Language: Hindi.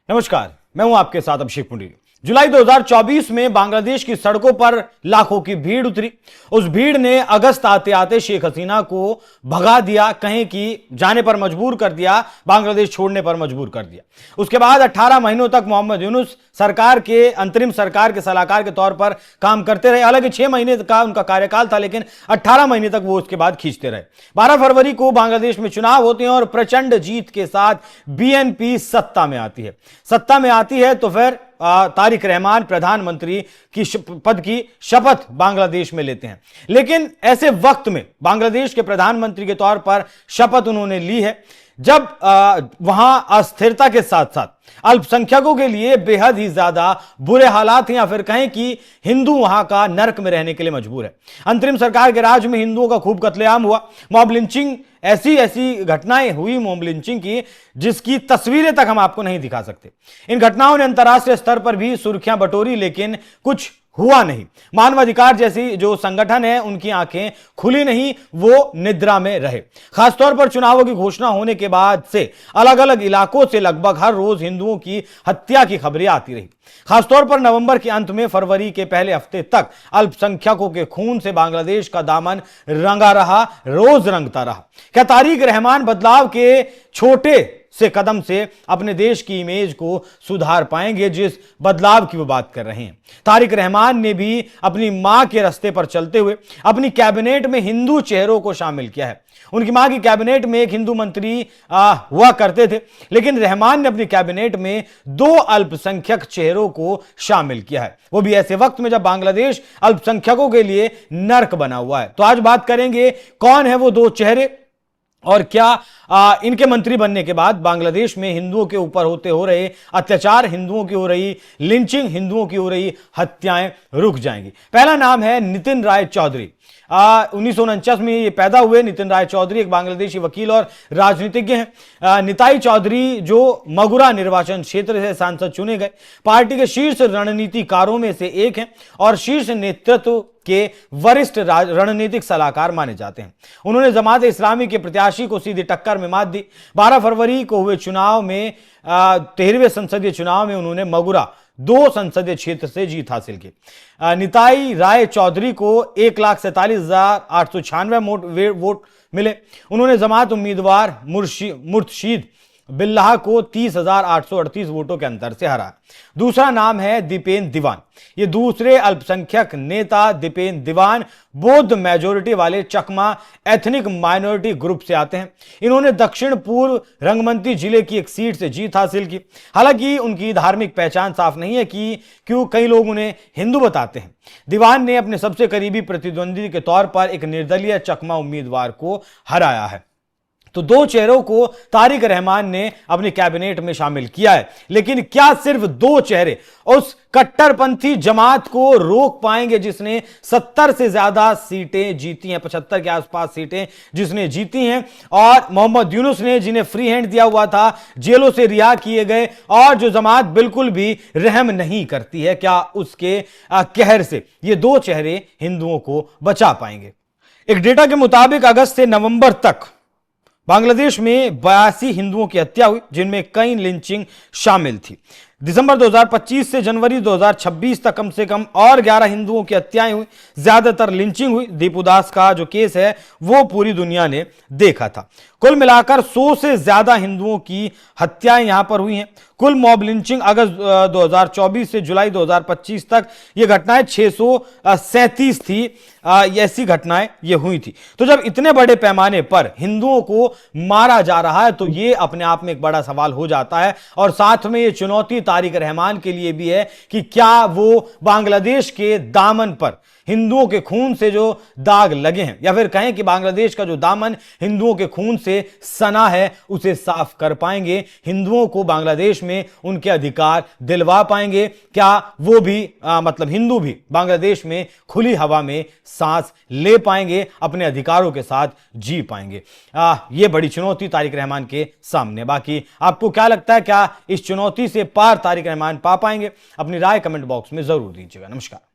नमस्कार, मैं हूं आपके साथ अभिषेक पुंडरी। जुलाई 2024 में बांग्लादेश की सड़कों पर लाखों की भीड़ उतरी। उस भीड़ ने अगस्त आते आते शेख हसीना को भगा दिया, कहीं कि जाने पर मजबूर कर दिया, बांग्लादेश छोड़ने पर मजबूर कर दिया। उसके बाद 18 महीनों तक मोहम्मद यूनुस सरकार के अंतरिम सरकार के सलाहकार के तौर पर काम करते रहे। हालांकि 6 महीने का उनका कार्यकाल था, लेकिन 18 महीने तक वो उसके बाद खींचते रहे। 12 फरवरी को बांग्लादेश में चुनाव होते हैं और प्रचंड जीत के साथ बीएनपी सत्ता में आती है। सत्ता में आती है तो फिर तारिक रहमान प्रधानमंत्री की पद की शपथ बांग्लादेश में लेते हैं। लेकिन ऐसे वक्त में बांग्लादेश के प्रधानमंत्री के तौर पर शपथ उन्होंने ली है जब वहां अस्थिरता के साथ साथ अल्पसंख्यकों के लिए बेहद ही ज्यादा बुरे हालात हैं, या फिर कहें कि हिंदू वहां का नर्क में रहने के लिए मजबूर है। अंतरिम सरकार के राज में हिंदुओं का खूब कत्लेआम हुआ। मॉब लिंचिंग, ऐसी घटनाएं हुई मॉब लिंचिंग की जिसकी तस्वीरें तक हम आपको नहीं दिखा सकते। इन घटनाओं ने अंतर्राष्ट्रीय स्तर पर भी सुर्खियां बटोरी, लेकिन कुछ हुआ नहीं। मानवाधिकार जैसी जो संगठन है उनकी आंखें खुली नहीं, वो निद्रा में रहे। खासतौर पर चुनावों की घोषणा होने के बाद से अलग अलग इलाकों से लगभग हर रोज हिंदुओं की हत्या की खबरें आती रही। खासतौर पर नवंबर के अंत में फरवरी के पहले हफ्ते तक अल्पसंख्यकों के खून से बांग्लादेश का दामन रंगा रहा, रोज रंगता रहा। क्या तारिक रहमान बदलाव के छोटे से कदम से अपने देश की इमेज को सुधार पाएंगे, जिस बदलाव की वो बात कर रहे हैं? तारिक रहमान ने भी अपनी मां के रास्ते पर चलते हुए अपनी कैबिनेट में हिंदू चेहरों को शामिल किया है। उनकी मां की कैबिनेट में एक हिंदू मंत्री हुआ करते थे, लेकिन रहमान ने अपनी कैबिनेट में 2 अल्पसंख्यक चेहरों को शामिल किया है, वो भी ऐसे वक्त में जब बांग्लादेश अल्पसंख्यकों के लिए नर्क बना हुआ है। तो आज बात करेंगे कौन है वो 2 चेहरे और क्या इनके मंत्री बनने के बाद बांग्लादेश में हिंदुओं के ऊपर हो रहे अत्याचार, हिंदुओं की हो रही लिंचिंग, हिंदुओं की हो रही हत्याएं रुक जाएंगी। पहला नाम है नितिन राय चौधरी। 1949 में ये पैदा हुए। नितिन राय चौधरी एक बांग्लादेशी वकील और राजनीतिज्ञ हैं। निताई चौधरी जो मगुरा निर्वाचन क्षेत्र से सांसद चुने गए, पार्टी के शीर्ष रणनीतिकारों में से एक हैं और शीर्ष नेतृत्व के वरिष्ठ रणनीतिक सलाहकार माने जाते हैं। उन्होंने जमात इस्लामी के प्रत्याशी को सीधी टक्कर में मात दी। 12 फरवरी को हुए चुनाव में 13वें संसदीय चुनाव में उन्होंने मगुरा 2 संसदीय क्षेत्र से जीत हासिल की। निताई राय चौधरी को 1,47,896 वोट मिले। उन्होंने जमात उम्मीदवार मुर्शीद बिल्लाह को 30,838 वोटों के अंतर से हरा। दूसरा नाम है दीपेन दीवान। ये दूसरे अल्पसंख्यक नेता दीपेन दीवान बौद्ध मेजोरिटी वाले चकमा एथनिक माइनॉरिटी ग्रुप से आते हैं। इन्होंने दक्षिण पूर्व रंगमंती जिले की एक सीट से जीत हासिल की। हालांकि उनकी धार्मिक पहचान साफ नहीं है कि क्यों कई लोग उन्हें हिंदू बताते हैं। दीवान ने अपने सबसे करीबी प्रतिद्वंदी के तौर पर एक निर्दलीय चकमा उम्मीदवार को हराया है। तो 2 चेहरों को तारिक रहमान ने अपनी कैबिनेट में शामिल किया है, लेकिन क्या सिर्फ 2 चेहरे उस कट्टरपंथी जमात को रोक पाएंगे जिसने 70 से ज्यादा सीटें जीती हैं, 75 के आसपास सीटें जिसने जीती हैं, और मोहम्मद यूनुस ने जिन्हें फ्री हैंड दिया हुआ था, जेलों से रिहा किए गए, और जो जमात बिल्कुल भी रहम नहीं करती है, क्या उसके कहर से ये 2 चेहरे हिंदुओं को बचा पाएंगे? एक डेटा के मुताबिक अगस्त से नवंबर तक बांग्लादेश में 82 हिंदुओं की हत्या हुई, जिनमें कई लिंचिंग शामिल थी। दिसंबर 2025 से जनवरी 2026 तक कम से कम और 11 हिंदुओं की हत्याएं हुई, ज्यादातर लिंचिंग हुई। दीपू दास का जो केस है वो पूरी दुनिया ने देखा था। कुल मिलाकर 100 से ज्यादा हिंदुओं की हत्याएं यहां पर हुई हैं। कुल मॉब लिंचिंग अगस्त 2024 से जुलाई 2025 तक ये घटनाएं 637 थी। ऐसी घटनाएं ये हुई थी। तो जब इतने बड़े पैमाने पर हिंदुओं को मारा जा रहा है तो ये अपने आप में एक बड़ा सवाल हो जाता है, और साथ में ये चुनौती तारिक रहमान के लिए भी है कि क्या वो बांग्लादेश के दामन पर हिंदुओं के खून से जो दाग लगे हैं, या फिर कहें कि बांग्लादेश का जो दामन हिंदुओं के खून से सना है, उसे साफ कर पाएंगे, हिंदुओं को बांग्लादेश में उनके अधिकार दिलवा पाएंगे? क्या वो भी मतलब हिंदू भी बांग्लादेश में खुली हवा में सांस ले पाएंगे, अपने अधिकारों के साथ जी पाएंगे? ये बड़ी चुनौती तारिक रहमान के सामने। बाकी आपको क्या लगता है, क्या इस चुनौती से पार तारिक रहमान पा पाएंगे? अपनी राय कमेंट बॉक्स में जरूर दीजिएगा। नमस्कार।